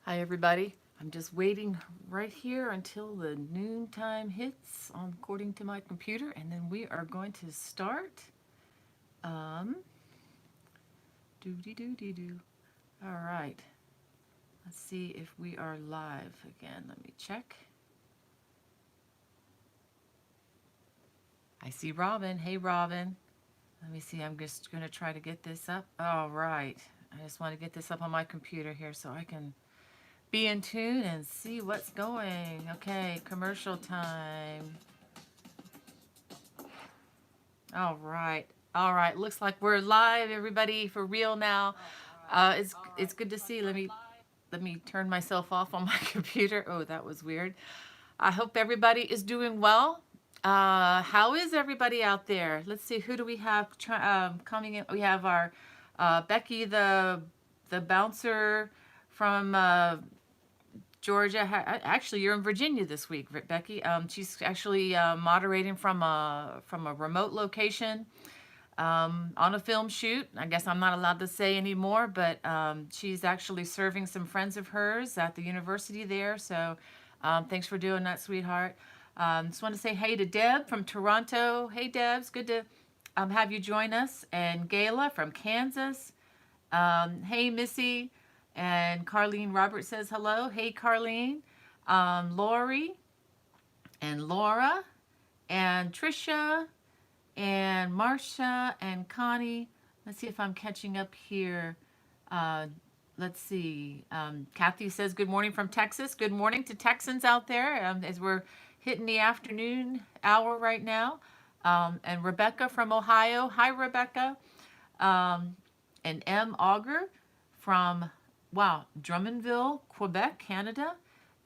Hi, everybody. I'm just waiting right here until the noon time hits according to my computer, and then we are going to start. Um, doo. All right. Let's see if we are live again. Let me check. I see Robin. Hey, Robin. Let me see. I'm just going to try to get this up. All right. I just want to get this up on my computer here so I can be in tune and see what's going. Okay, commercial time. All right. All right. Looks like we're live, everybody, for real now. It's good to see. Let me turn myself off on my computer. Oh, that was weird. I hope everybody is doing well. How is everybody out there? Let's see. Who do we have coming in? We have our Becky, the bouncer from Georgia. Actually, you're in Virginia this week, Becky. She's actually moderating from a remote location on a film shoot. I guess I'm not allowed to say anymore, but she's actually serving some friends of hers at the university there. So thanks for doing that, sweetheart. Just want to say hey to Deb from Toronto. Hey, Deb, it's good to have you join us. And Gayla from Kansas. Hey, Missy. And Carlene Roberts says hello. Hey, Carlene. Lori and Laura and Trisha and Marcia and Connie. Let's see if I'm catching up here. Uh, let's see. Kathy says good morning from Texas. Good morning to Texans out there as we're hitting the afternoon hour right now. And Rebecca from Ohio. Hi, Rebecca. Um, and M. Auger from, wow, Drummondville, Quebec, Canada.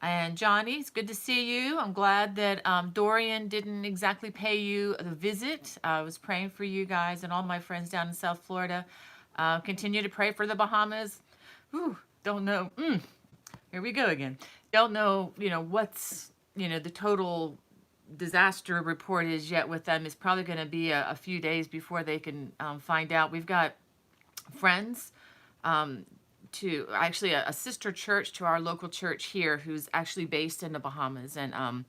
And Johnny, it's good to see you. I'm glad that Dorian didn't exactly pay you a visit. I was praying for you guys and all my friends down in South Florida. Continue to pray for the Bahamas. Whew, don't know. Here we go again. Don't know, what's, the total disaster report is yet with them. It's probably going to be a few days before they can find out. We've got friends um, to actually a sister church to our local church here who's actually based in the Bahamas. And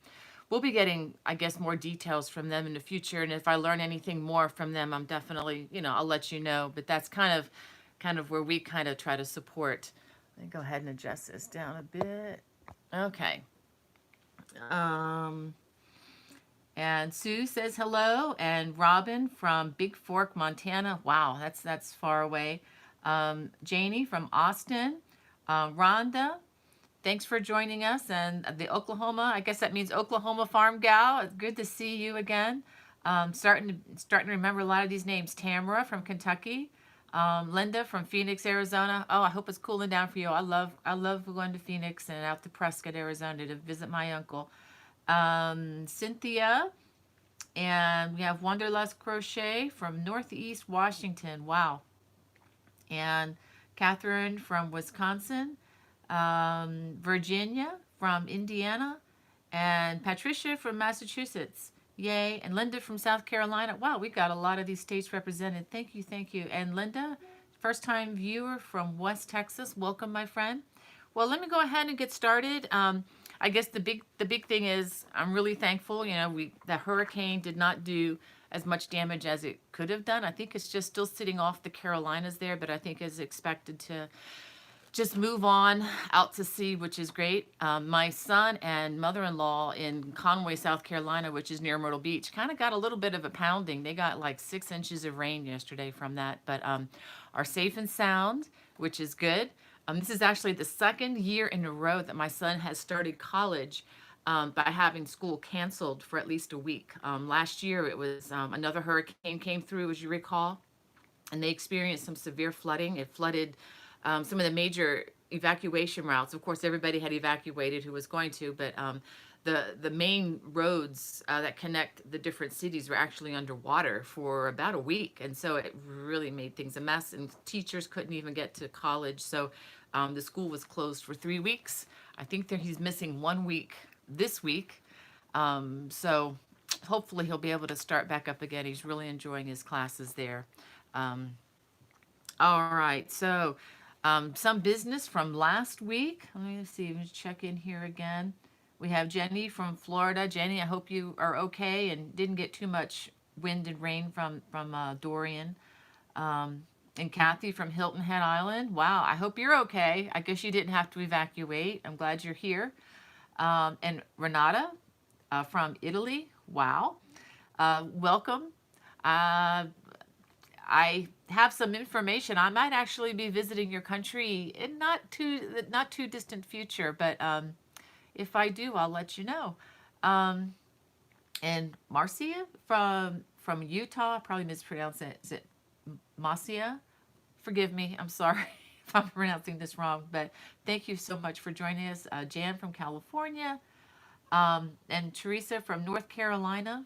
we'll be getting, I guess, more details from them in the future. And if I learn anything more from them, I'm definitely, I'll let you know. But that's kind of where we kind of try to support. Let me go ahead and adjust this down a bit. Okay. Um, and Sue says hello, and Robin from Big Fork, Montana. Wow, that's far away. Janie from Austin. Rhonda, thanks for joining us. And the Oklahoma, I guess that means Oklahoma Farm Gal. It's good to see you again. Starting to remember a lot of these names. Tamara from Kentucky. Linda from Phoenix, Arizona. Oh, I hope it's cooling down for you. I love going to Phoenix and out to Prescott, Arizona to visit my uncle. Cynthia, and we have Wanderlust Crochet from Northeast Washington. Wow. And Catherine from Wisconsin, Virginia from Indiana, and Patricia from Massachusetts. Yay. And Linda from South Carolina. Wow, we got a lot of these states represented. Thank you, thank you. And Linda, first time viewer from West Texas. Welcome, my friend. Well, let me go ahead and get started. I guess the big thing is I'm really thankful. The hurricane did not do as much damage as it could have done. I think it's just still sitting off the Carolinas there, but I think is expected to just move on out to sea, which is great. My son and mother-in-law in Conway, South Carolina, which is near Myrtle Beach, kind of got a little bit of a pounding. They got like 6 inches of rain yesterday from that, but are safe and sound, which is good. This is actually the second year in a row that my son has started college by having school canceled for at least a week. Last year, it was another hurricane came through, as you recall, and they experienced some severe flooding. It flooded some of the major evacuation routes. Of course, everybody had evacuated who was going to, but the main roads that connect the different cities were actually underwater for about a week, and so it really made things a mess. And teachers couldn't even get to college, so the school was closed for 3 weeks. I think that he's missing 1 week this week, so hopefully he'll be able to start back up again. He's really enjoying his classes there. All right, so Some business from last week. Let me see. Let's check in here again. We have Jenny from Florida. Jenny, I hope you are okay and didn't get too much wind and rain from Dorian. Um, and Kathy from Hilton Head Island. Wow, I hope you're okay. I guess you didn't have to evacuate. I'm glad you're here. And Renata from Italy. Wow. Welcome. Uh, I have some information. I might actually be visiting your country in not too distant future, but if I do, I'll let you know. Um, and Marcia from Utah, I probably mispronounced it. Is it Marcia? Forgive me. I'm sorry if I'm pronouncing this wrong, but thank you so much for joining us. Jan from California, and Teresa from North Carolina.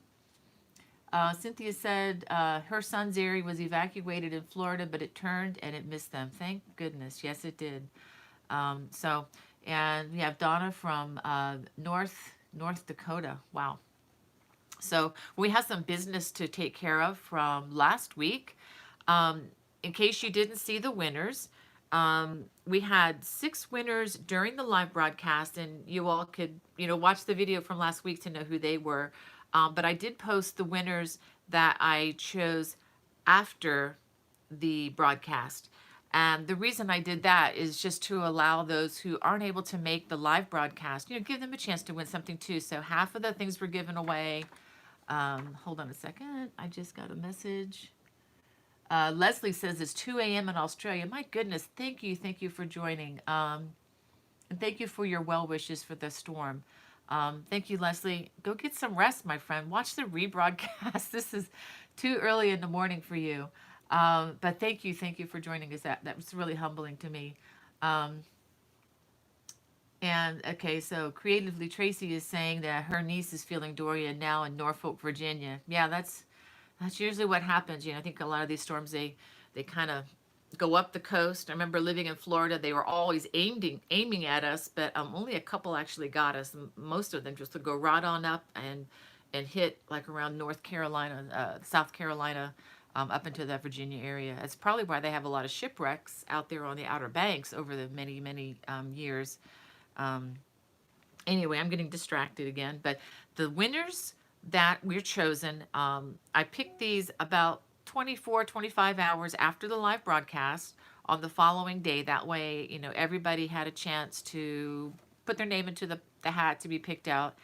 Cynthia said her son Zeri was evacuated in Florida, but it turned and it missed them. Thank goodness. Yes, it did. So, and we have Donna from North Dakota. Wow. So we have some business to take care of from last week. Um, in case you didn't see the winners, we had 6 winners during the live broadcast, and you all could, watch the video from last week to know who they were. But I did post the winners that I chose after the broadcast. And the reason I did that is just to allow those who aren't able to make the live broadcast, give them a chance to win something too. So half of the things were given away. Hold on a second. I just got a message. Leslie says it's 2 a.m. in Australia. My goodness, thank you. Thank you for joining. And thank you for your well wishes for the storm. Thank you, Leslie. Go get some rest, my friend. Watch the rebroadcast. This is too early in the morning for you. But thank you for joining us. That was really humbling to me. And okay, so creatively, Tracy is saying that her niece is feeling Dorian now in Norfolk, Virginia. Yeah, that's usually what happens. I think a lot of these storms they kind of go up the coast. I remember living in Florida; they were always aiming at us, but only a couple actually got us. Most of them just would go right on up and hit like around North Carolina, South Carolina, up into that Virginia area. That's probably why they have a lot of shipwrecks out there on the Outer Banks over the many years. Anyway, I'm getting distracted again, but the winners that we're chosen, I picked these about 24-25 hours after the live broadcast on the following day. That way, everybody had a chance to put their name into the hat to be picked out.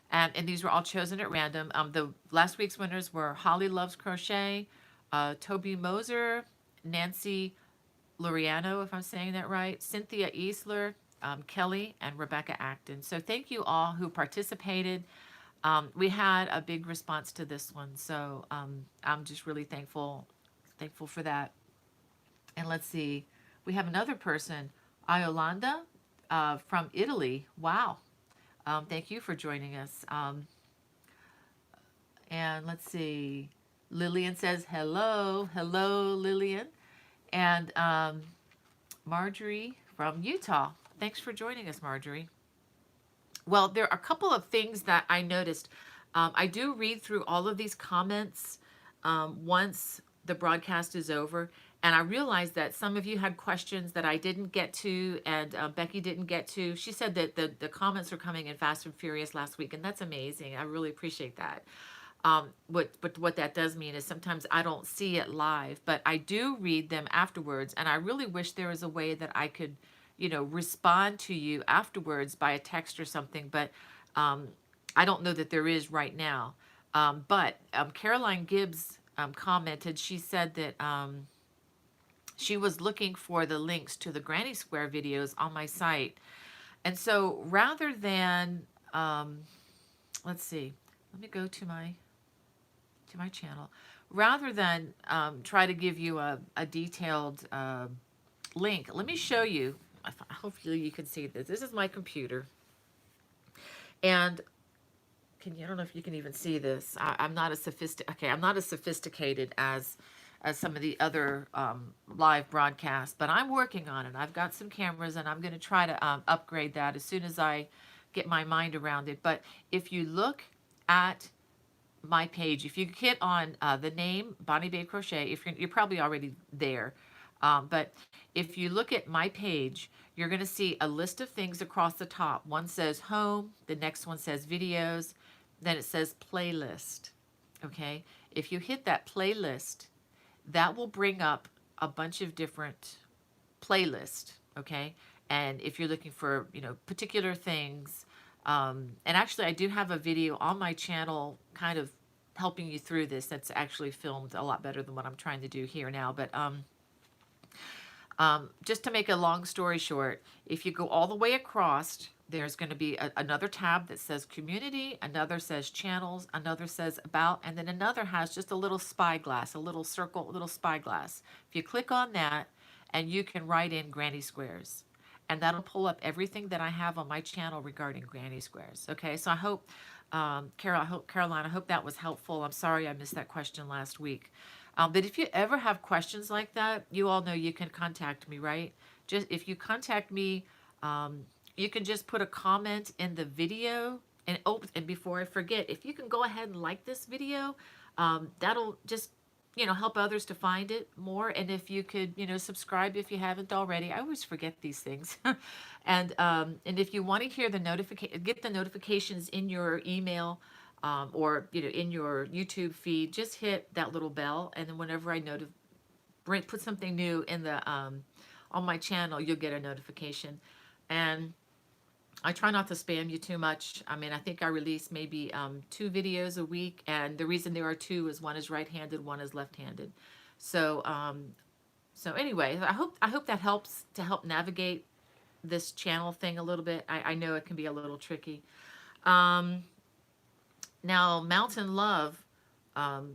And these were all chosen at random. The last week's winners were Holly Loves Crochet, Toby Moser, Nancy Loriano, if I'm saying that right, Cynthia Easler, Kelly, and Rebecca Acton. So thank you all who participated. We had a big response to this one, so I'm just really thankful for that. And let's see, we have another person, Iolanda, from Italy. Wow. Thank you for joining us. And let's see, Lillian says hello. Hello, Lillian. And Marjorie from Utah. Thanks for joining us, Marjorie. Well, there are a couple of things that I noticed. I do read through all of these comments once the broadcast is over, and I realized that some of you had questions that I didn't get to, and Becky didn't get to. She said that the comments were coming in fast and furious last week, and that's amazing. I really appreciate that. But what that does mean is sometimes I don't see it live, but I do read them afterwards, and I really wish there was a way that I could respond to you afterwards by a text or something, but I don't know that there is right now. But Caroline Gibbs commented, she said that she was looking for the links to the Granny Square videos on my site. And so rather than, let's see, let me go to my channel. Rather than try to give you a detailed link, let me show you. Hopefully you can see this. This is my computer, and I don't know if you can even see this. I'm not as sophisticated as some of the other live broadcasts, but I'm working on it. I've got some cameras, and I'm going to try to upgrade that as soon as I get my mind around it. But if you look at my page, if you hit on the name Bonnie Babe Crochet, if you're probably already there. But if you look at my page, you're going to see a list of things across the top. One says home, the next one says videos, then it says playlist. Okay. If you hit that playlist, that will bring up a bunch of different playlists. Okay. And if you're looking for, particular things, and actually I do have a video on my channel kind of helping you through this that's actually filmed a lot better than what I'm trying to do here now. But just to make a long story short, if you go all the way across, there's going to be another tab that says community, another says channels, another says about, and then another has just a little spyglass, a little circle, a little spyglass. If you click on that, and you can write in granny squares, and that'll pull up everything that I have on my channel regarding granny squares. Okay, so I hope, Caroline, I hope that was helpful. I'm sorry I missed that question last week. But if you ever have questions like that, you all know you can contact me, right? Just if you contact me, you can just put a comment in the video. And oh, and before I forget, if you can go ahead and like this video, that'll just help others to find it more. And if you could subscribe if you haven't already. I always forget these things. And if you want to hear get the notifications in your email, or in your YouTube feed, just hit that little bell, and then whenever I put something new in the on my channel, you'll get a notification. And I try not to spam you too much. I mean, I think I release maybe 2 videos a week, and the reason there are 2 is one is right-handed, one is left-handed. So so anyway, I hope that helps to help navigate this channel thing a little bit. I know it can be a little tricky. Now, Mountain Love, the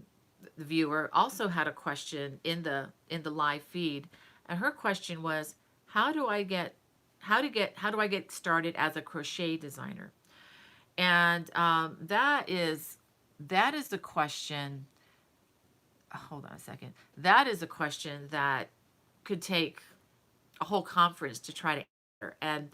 viewer, also had a question in the live feed, and her question was, how do I get started as a crochet designer? And that is a question. Hold on a second. That is a question that could take a whole conference to try to answer, and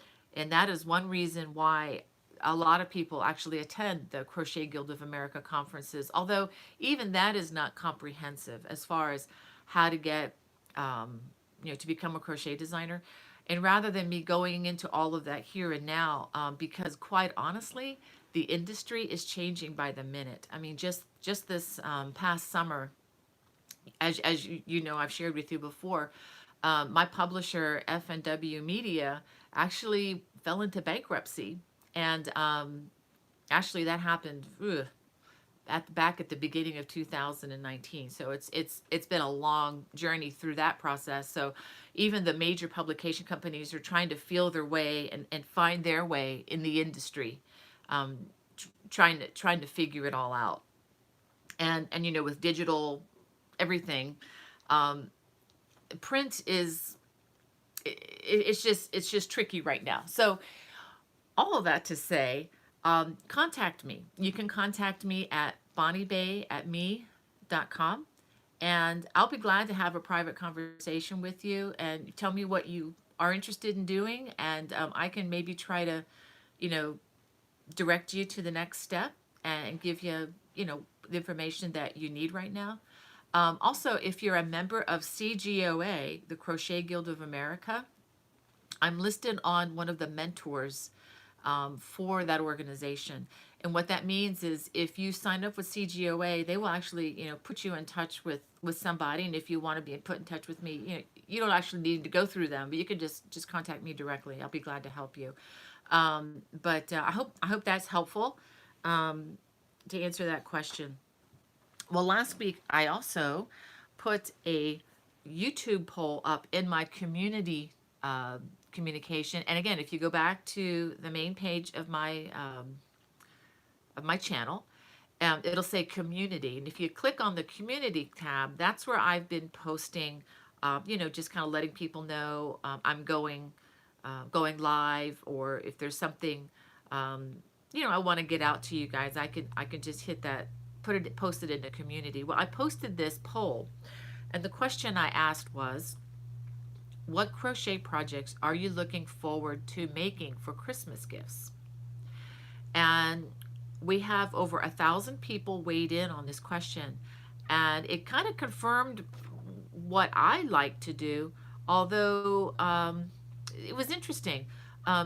that is one reason why a lot of people actually attend the Crochet Guild of America conferences, although even that is not comprehensive as far as how to get, to become a crochet designer. And rather than me going into all of that here and now, because quite honestly, the industry is changing by the minute. I mean, just this past summer, as you know, I've shared with you before, my publisher, F&W Media, actually fell into bankruptcy. And actually, that happened back at the beginning of 2019. So it's been a long journey through that process. So even the major publication companies are trying to feel their way and find their way in the industry, trying to figure it all out. And with digital everything, print is it's just tricky right now. So all of that to say, contact me. You can contact me at bonniebay@me.com, and I'll be glad to have a private conversation with you and tell me what you are interested in doing, and I can maybe try to, direct you to the next step and give you, the information that you need right now. Also, if you're a member of CGOA, the Crochet Guild of America, I'm listed on one of the mentors for that organization. And what that means is if you sign up with CGOA, they will actually, put you in touch with somebody. And if you want to be put in touch with me, you don't actually need to go through them, but you can just contact me directly. I'll be glad to help you. But I hope that's helpful to answer that question. Well, last week I also put a YouTube poll up in my community communication. And again, if you go back to the main page of my channel, it'll say community. And if you click on the community tab, that's where I've been posting, just kind of letting people know I'm going live, or if there's something, I want to get out to you guys, I can just hit that, post it in the community. Well, I posted this poll, and the question I asked was, what crochet projects are you looking forward to making for Christmas gifts? And we have over 1,000 people weighed in on this question, and it kind of confirmed what I like to do, although it was interesting.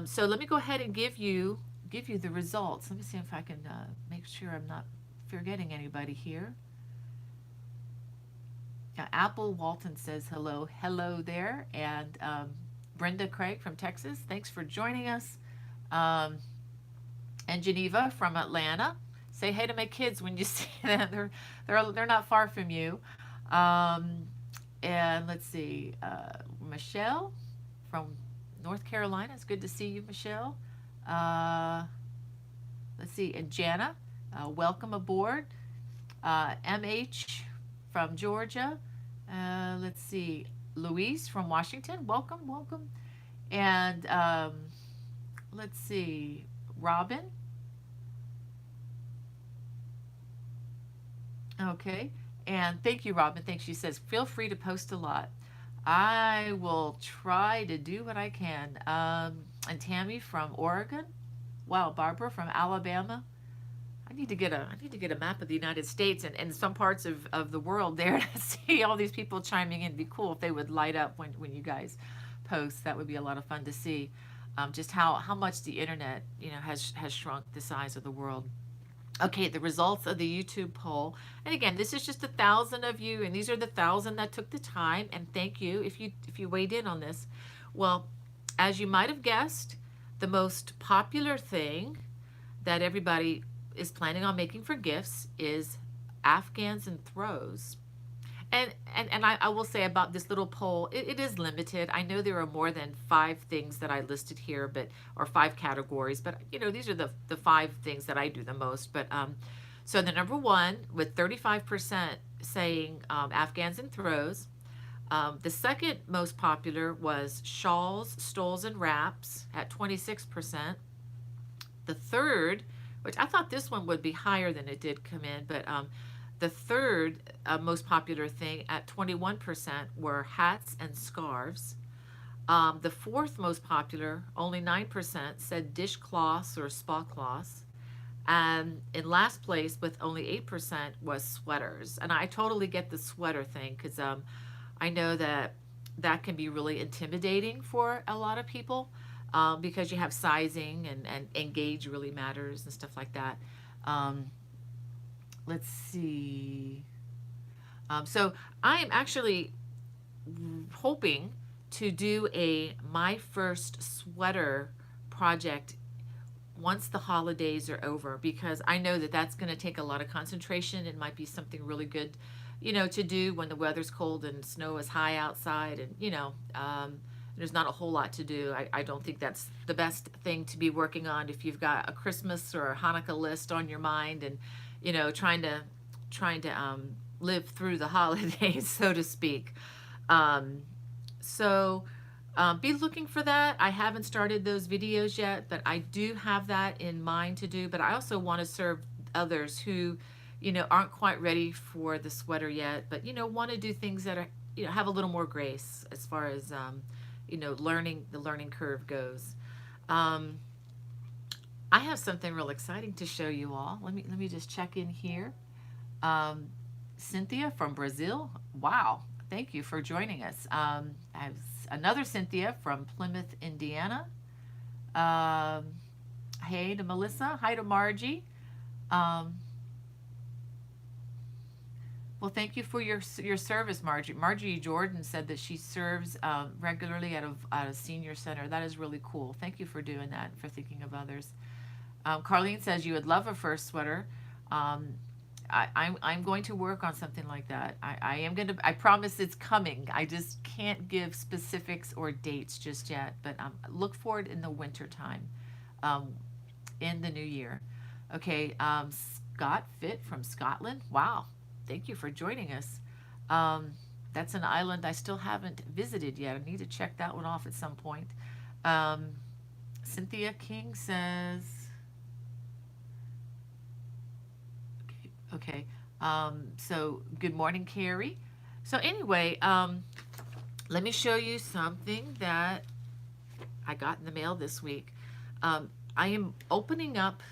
So let me go ahead and give you the results. Let me see if I can make sure I'm not forgetting anybody here. Apple Walton says hello, hello there, and Brenda Craig from Texas, thanks for joining us. Um, and Geneva from Atlanta, say hey to my kids when you see them. They're not far from you. Um, and let's see, Michelle from North Carolina. It's good to see you, Michelle. Uh, let's see, and Jana, welcome aboard. MH from Georgia. Let's see, Louise from Washington, welcome, welcome. And let's see, Robin. Okay. And thank you, Robin. Thanks. She says, feel free to post a lot. I will try to do what I can. And Tammy from Oregon. Wow, Barbara from Alabama. I need to get a map of the United States and some parts of the world there to see all these people chiming in. It'd be cool if they would light up when you guys post. That would be a lot of fun to see. Just how much the internet, has shrunk the size of the world. Okay, the results of the YouTube poll. And again, this is just 1,000 of you, and these are the 1,000 that took the time. And thank you if you weighed in on this. Well, as you might have guessed, the most popular thing that everybody is planning on making for gifts is afghans and throws. And I will say about this little poll, it is limited. I know there are more than 5 things that I listed here, or 5 categories, but these are the 5 things that I do the most. But so the number one with 35% saying afghans and throws. The second most popular was shawls, stoles, and wraps at 26%. The third, which I thought this one would be higher than it did come in, but the third most popular thing at 21% were hats and scarves. The fourth most popular, only 9%, said dishcloths or spa cloths. And in last place with only 8% was sweaters. And I totally get the sweater thing because I know that can be really intimidating for a lot of people because you have sizing and gauge really matters and stuff like that. Let's see. So I am actually hoping to do a my first sweater project once the holidays are over, because I know that that's going to take a lot of concentration. It might be something really good, to do when the weather's cold and snow is high outside, and there's not a whole lot to do. I don't think that's the best thing to be working on if you've got a Christmas or a Hanukkah list on your mind and trying to live through the holidays, so to speak. So be looking for that. I haven't started those videos yet, but I do have that in mind to do. But I also want to serve others who, aren't quite ready for the sweater yet, but want to do things that are, have a little more grace as far as, the learning curve goes. I have something real exciting to show you all. Let me just check in here. Cynthia from Brazil. Wow. Thank you for joining us. I have another Cynthia from Plymouth, Indiana. Hey to Melissa. Hi to Margie. Well, thank you for your service, Margie. Margie Jordan said that she serves regularly at a senior center. That is really cool. Thank you for doing that and for thinking of others. Carlene says you would love a first sweater. I'm going to work on something like that. I promise it's coming. I just can't give specifics or dates just yet, but look for it in the winter time, in the new year. Okay, Scott Fit from Scotland. Wow, thank you for joining us. That's an island I still haven't visited yet. I need to check that one off at some point. Cynthia King says, okay, so good morning, Carrie. So anyway, let me show you something that I got in the mail this week. I am opening up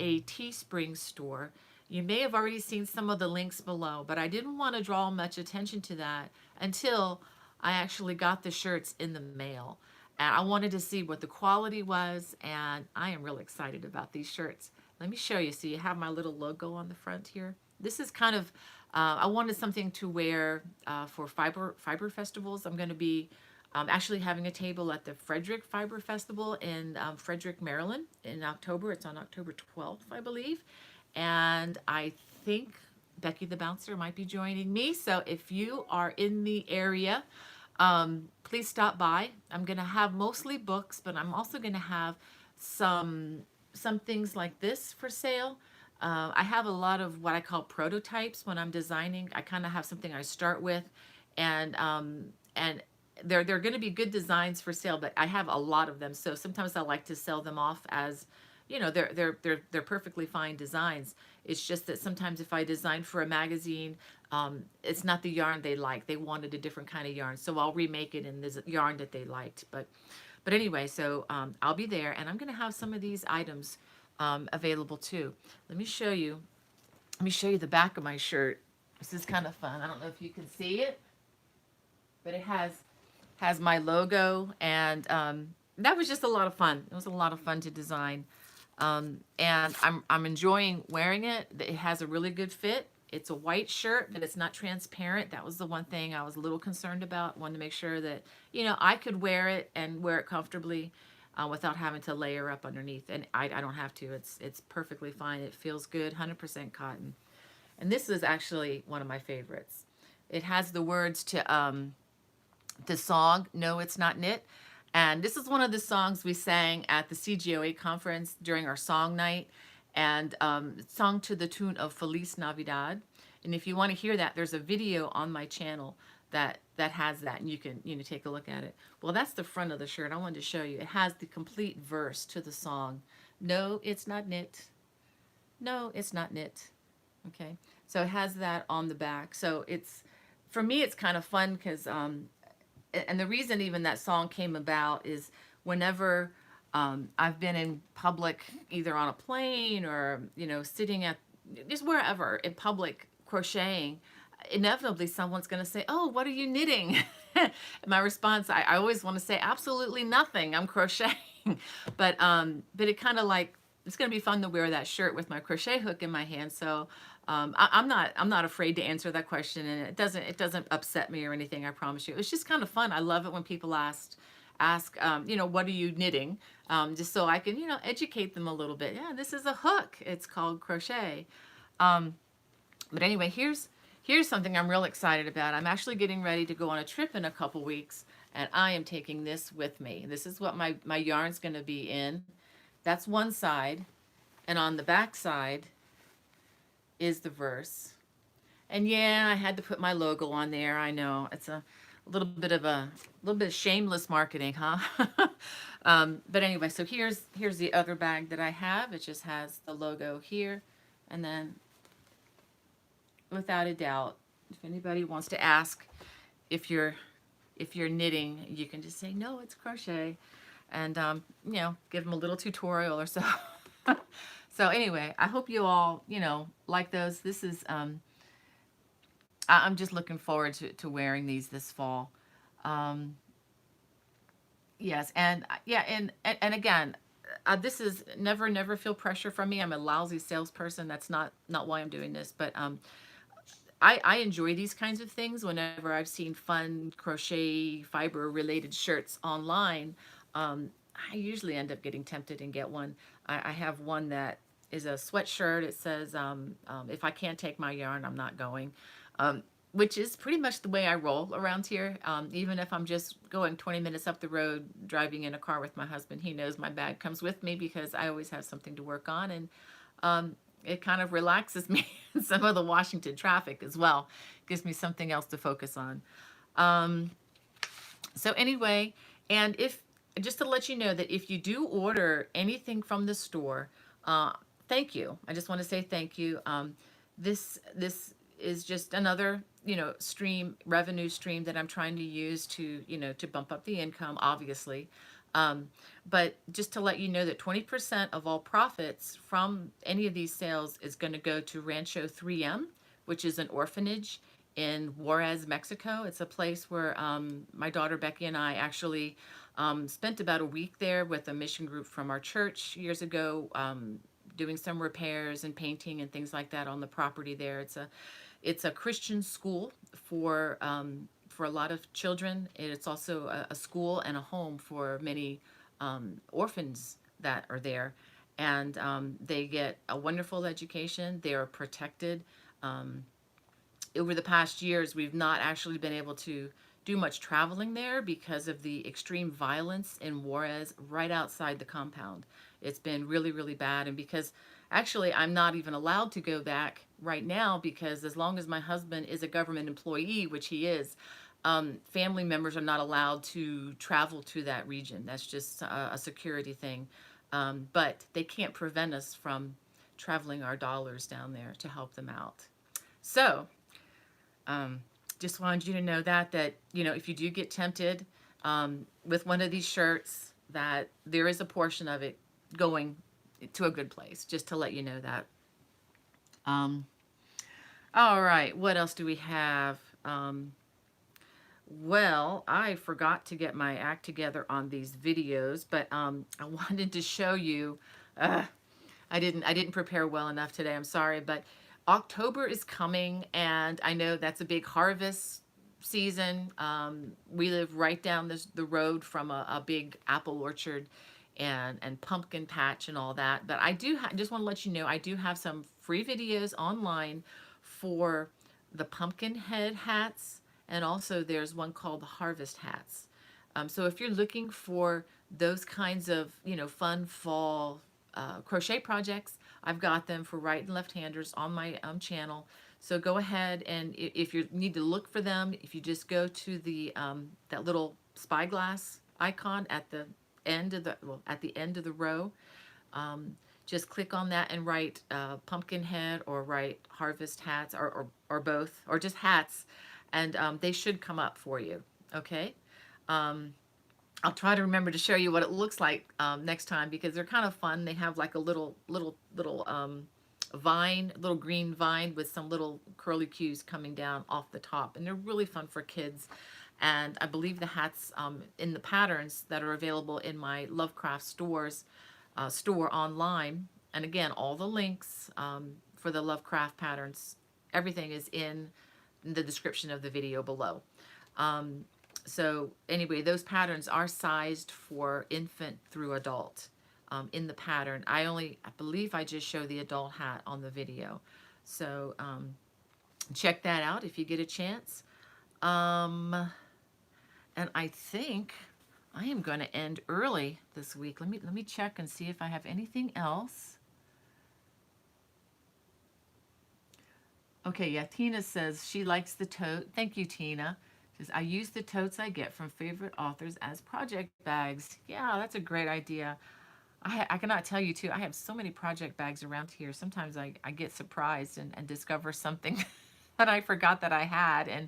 a Teespring store, You may have already seen some of the links below, but I didn't want to draw much attention to that until I actually got the shirts in the mail. And I wanted to see what the quality was, and I am really excited about these shirts. Let me show you. So you have my little logo on the front here. This is kind of, I wanted something to wear for fiber festivals. I'm going to be actually having a table at the Frederick Fiber Festival in Frederick, Maryland in October. It's on October 12th, I believe. And I think Becky the Bouncer might be joining me. So if you are in the area, please stop by. I'm going to have mostly books, but I'm also going to have some things like this for sale. I have a lot of what I call prototypes when I'm designing. I kind of have something I start with, and they're going to be good designs for sale, but I have a lot of them. So sometimes I like to sell them off as, you know, they're perfectly fine designs. It's just that sometimes if I design for a magazine, it's not the yarn they like. They wanted a different kind of yarn, so I'll remake it in this yarn that they liked. But anyway, so I'll be there, and I'm going to have some of these items available too. Let me show you. Let me show you the back of my shirt. This is kind of fun. I don't know if you can see it, but it has my logo, and that was just a lot of fun. It was a lot of fun to design, and I'm enjoying wearing it. It has a really good fit. It's a white shirt, but it's not transparent. That was the one thing I was a little concerned about. Wanted to make sure that, you know, I could wear it and wear it comfortably without having to layer up underneath. And I don't have to. It's perfectly fine. It feels good, 100% cotton. And this is actually one of my favorites. It has the words to the song, No, It's Not Knit. And this is one of the songs we sang at the CGOA conference during our song night, and sung to the tune of Feliz Navidad. And if you want to hear that, there's a video on my channel that has that, and you can, you know, take a look at it. Well, that's the front of the shirt. I wanted to show you. It has the complete verse to the song. No, it's not knit. No, it's not knit. Okay, so it has that on the back. So it's, for me, it's kind of fun because and the reason even that song came about is whenever I've been in public, either on a plane or, you know, sitting at just wherever in public crocheting, inevitably someone's going to say, "Oh, what are you knitting?" And my response, I always want to say, "Absolutely nothing. I'm crocheting." But it kind of like, it's going to be fun to wear that shirt with my crochet hook in my hand. So I'm not afraid to answer that question, and it doesn't upset me or anything. I promise you. It's just kind of fun. I love it when people ask, you know, what are you knitting? Just so I can, you know, educate them a little bit. Yeah, this is a hook. It's called crochet. But anyway, here's something I'm real excited about. I'm actually getting ready to go on a trip in a couple weeks, and I am taking this with me. This is what my yarn's going to be in. That's one side, and on the back side is the verse. And yeah, I had to put my logo on there. I know it's a little bit of shameless marketing, huh? But anyway, so here's the other bag that I have. It just has the logo here, and then without a doubt, if anybody wants to ask if you're knitting, you can just say, "No, it's crochet," and you know, give them a little tutorial or so. So anyway, I hope you all, you know, like those. This is I'm just looking forward to wearing these this fall. Yes, and yeah, and again, this is never feel pressure from me. I'm a lousy salesperson. That's not why I'm doing this, but I enjoy these kinds of things. Whenever I've seen fun crochet fiber related shirts online, I usually end up getting tempted and get one. I have one that is a sweatshirt. It says, if I can't take my yarn, I'm not going, which is pretty much the way I roll around here. Even if I'm just going 20 minutes up the road, driving in a car with my husband, he knows my bag comes with me because I always have something to work on. And it kind of relaxes me in some of the Washington traffic as well. Gives me something else to focus on. So anyway, and just to let you know that if you do order anything from the store, thank you. I just want to say thank you. This is just another, you know, revenue stream that I'm trying to use to, you know, to bump up the income, obviously. Um, but just to let you know that 20% of all profits from any of these sales is going to go to Rancho 3M, which is an orphanage in Juarez, Mexico. It's a place where my daughter Becky and I actually spent about a week there with a mission group from our church years ago, doing some repairs and painting and things like that on the property there. It's a Christian school for a lot of children. It's also a school and a home for many orphans that are there, and they get a wonderful education. They are protected. Um, Over the past years, we've not actually been able to do much traveling there because of the extreme violence in Juarez right outside the compound. It's been really, really bad. And because actually I'm not even allowed to go back right now because as long as my husband is a government employee, which he is, family members are not allowed to travel to that region. That's just a security thing. But they can't prevent us from traveling our dollars down there to help them out. So, um, just wanted you to know that if you do get tempted with one of these shirts, that there is a portion of it going to a good place. Just to let you know that. Um, all right, what else do we have? Well, I forgot to get my act together on these videos, but I wanted to show you. Uh, I didn't prepare well enough today. I'm sorry, but October is coming, and I know that's a big harvest season. We live right down the road from a big apple orchard and pumpkin patch and all that. But I do just want to let you know I do have some free videos online for the pumpkin head hats, and also there's one called the harvest hats. So if you're looking for those kinds of fun fall crochet projects, I've got them for right and left handers on my channel. So go ahead, and if you need to look for them, if you just go to the that little spyglass icon at the end of the row, um, just click on that and write pumpkin head or write harvest hats, or both, or just hats, and they should come up for you. Okay. Um, I'll try to remember to show you what it looks like next time, because they're kind of fun. They have like a little vine, little green vine with some little curly cues coming down off the top, and they're really fun for kids. And I believe the hats in the patterns that are available in my Lovecraft store online. And again, all the links for the Lovecraft patterns, everything is in the description of the video below. So anyway, those patterns are sized for infant through adult. In the pattern, I believe I just show the adult hat on the video. So check that out if you get a chance. And I think I am going to end early this week. Let me check and see if I have anything else. Okay, yeah, Tina says she likes the tote. Thank you, Tina. Says, I use the totes I get from favorite authors as project bags. Yeah, that's a great idea. I cannot tell you, too, I have so many project bags around here. Sometimes I get surprised and discover something that I forgot that I had, and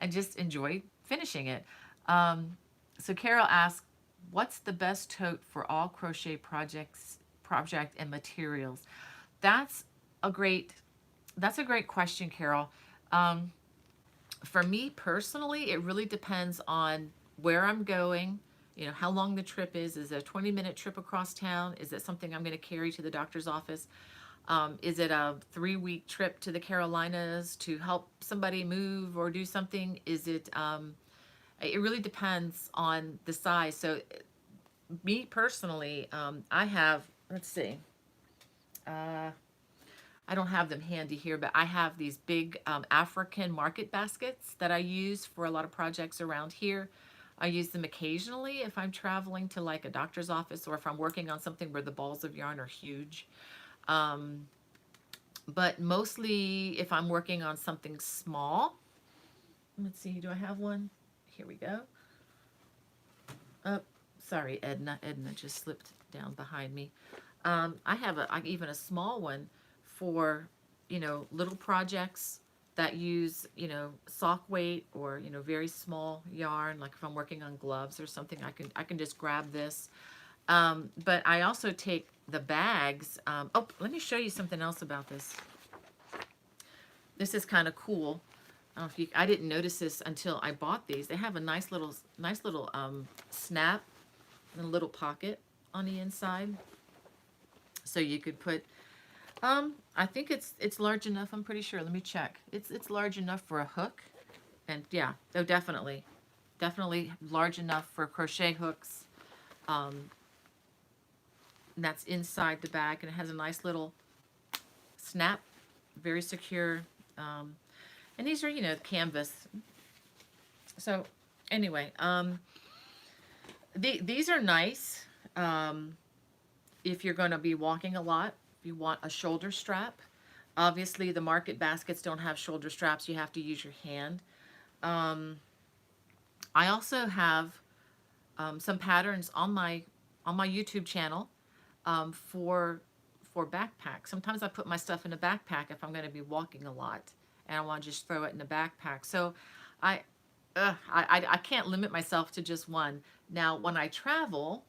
I just enjoy finishing it. So Carol asked, what's the best tote for all crochet project and materials? That's a great question, Carol. For me personally, it really depends on where I'm going, how long the trip is. Is it a 20-minute trip across town? Is it something I'm going to carry to the doctor's office? Is it a 3-week trip to the Carolinas to help somebody move or do something? It really depends on the size. So me personally, I have, let's see, I don't have them handy here, but I have these big African market baskets that I use for a lot of projects around here. I use them occasionally if I'm traveling to like a doctor's office, or if I'm working on something where the balls of yarn are huge. But mostly if I'm working on something small. Let's see, do I have one? Here we go. Oh, sorry, Edna. Edna just slipped down behind me. I have even a small one for, little projects that use, sock weight or, very small yarn. Like if I'm working on gloves or something, I can just grab this. But I also take the bags. Oh, let me show you something else about this. This is kind of cool. I don't know if you, I didn't notice this until I bought these. They have a nice little snap and a little pocket on the inside. So you could put, I think it's large enough. I'm pretty sure. Let me check. It's large enough for a hook. And yeah, oh, definitely large enough for crochet hooks. Um, and that's inside the bag, and it has a nice little snap, very secure. Um, and these are, canvas. So anyway, these are nice if you're going to be walking a lot. If you want a shoulder strap, obviously the market baskets don't have shoulder straps. You have to use your hand. Um, I also have some patterns on my YouTube channel for backpacks. Sometimes I put my stuff in a backpack if I'm going to be walking a lot, and I want to just throw it in a backpack. So I, I can't limit myself to just one. Now, when I travel,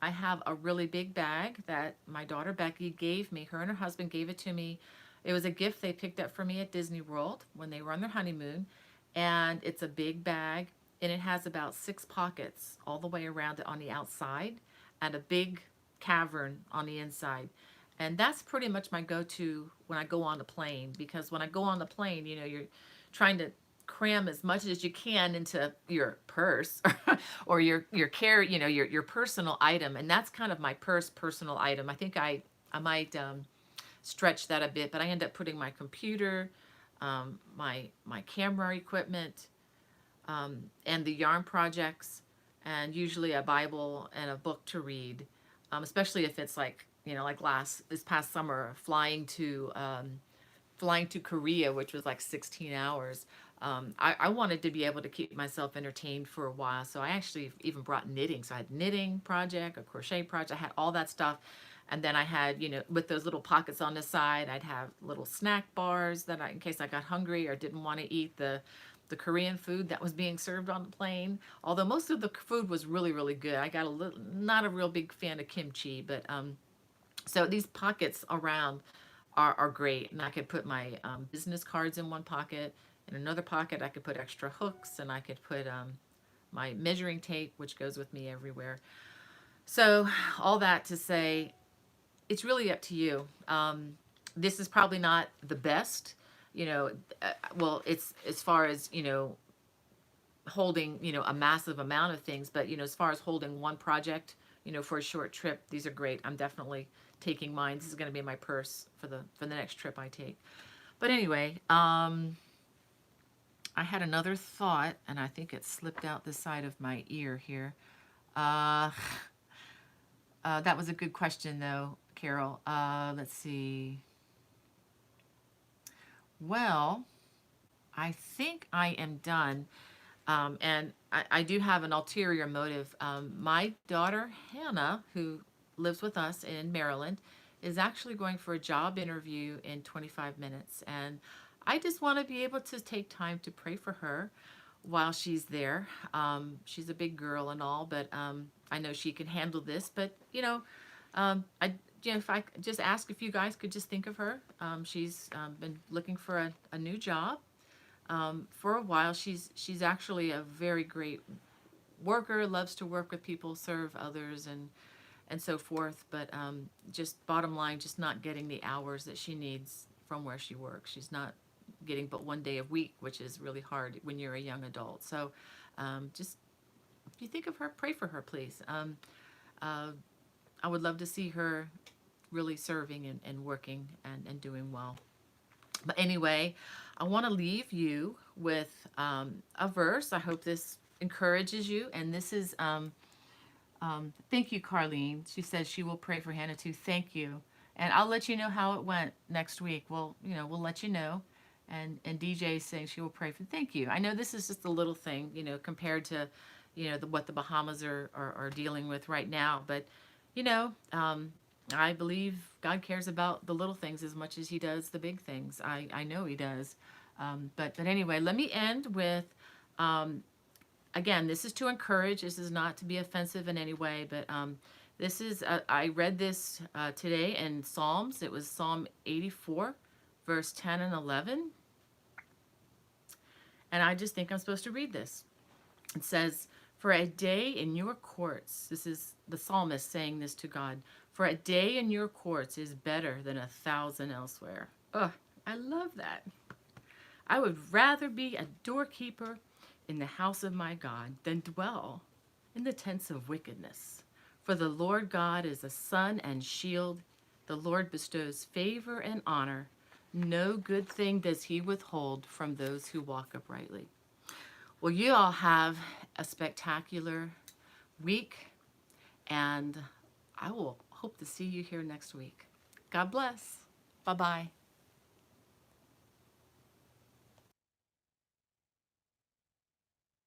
I have a really big bag that my daughter Becky gave me. Her and her husband gave it to me. It was a gift they picked up for me at Disney World when they were on their honeymoon. And it's a big bag, and it has about 6 pockets all the way around it on the outside and a big cavern on the inside. And that's pretty much my go-to when I go on the plane, because when I go on the plane, you're trying to cram as much as you can into your purse or your carry, your personal item. And that's kind of my personal item. I think I might stretch that a bit, but I end up putting my computer, my camera equipment, and the yarn projects, and usually a Bible and a book to read, especially if it's like, like this past summer, flying to Korea, which was like 16 hours. I wanted to be able to keep myself entertained for a while, so I actually even brought knitting. So I had knitting project, a crochet project, I had all that stuff. And then I had, with those little pockets on the side, I'd have little snack bars that in case I got hungry or didn't want to eat the Korean food that was being served on the plane. Although most of the food was really, really good. I got not a real big fan of kimchi, but so these pockets around are great. And I could put my business cards in one pocket. In another pocket, I could put extra hooks, and I could put my measuring tape, which goes with me everywhere. So all that to say, it's really up to you. This is probably not the best, well, it's as far as, holding, a massive amount of things, but, as far as holding one project, for a short trip, these are great. I'm definitely taking mine. This is going to be my purse for the next trip I take. But anyway, I had another thought, and I think it slipped out the side of my ear here. That was a good question, though, Carol. Let's see. Well, I think I am done. And I do have an ulterior motive. My daughter, Hannah, who lives with us in Maryland, is actually going for a job interview in 25 minutes. And I just want to be able to take time to pray for her while she's there. She's a big girl and all, but I know she can handle this. But, if I just ask if you guys could just think of her. She's been looking for a new job for a while. She's actually a very great worker, loves to work with people, serve others, and so forth. But just bottom line, just not getting the hours that she needs from where she works. She's not getting but one day a week, which is really hard when you're a young adult. So just if you think of her, pray for her, please. I would love to see her really serving and working and doing well. But anyway, I want to leave you with a verse. I hope this encourages you. And this is, thank you, Carlene. She says she will pray for Hannah too. Thank you. And I'll let you know how it went next week. We'll let you know. And DJ is saying she will pray for. Thank you. I know this is just a little thing, compared to, what the Bahamas are dealing with right now. But, I believe God cares about the little things as much as he does the big things. I know he does. But anyway, let me end with, again, this is to encourage. This is not to be offensive in any way, but this is, I read this today in Psalms. It was Psalm 84, verse 10 and 11. And I just think I'm supposed to read this. It says, for a day in your courts, this is the psalmist saying this to God, for a day in your courts is better than 1,000 elsewhere. Ugh, I love that. I would rather be a doorkeeper in the house of my God than dwell in the tents of wickedness. For the Lord God is a sun and shield. The Lord bestows favor and honor. No good thing does he withhold from those who walk uprightly. Well, you all have a spectacular week, and I will hope to see you here next week. God bless. Bye-bye.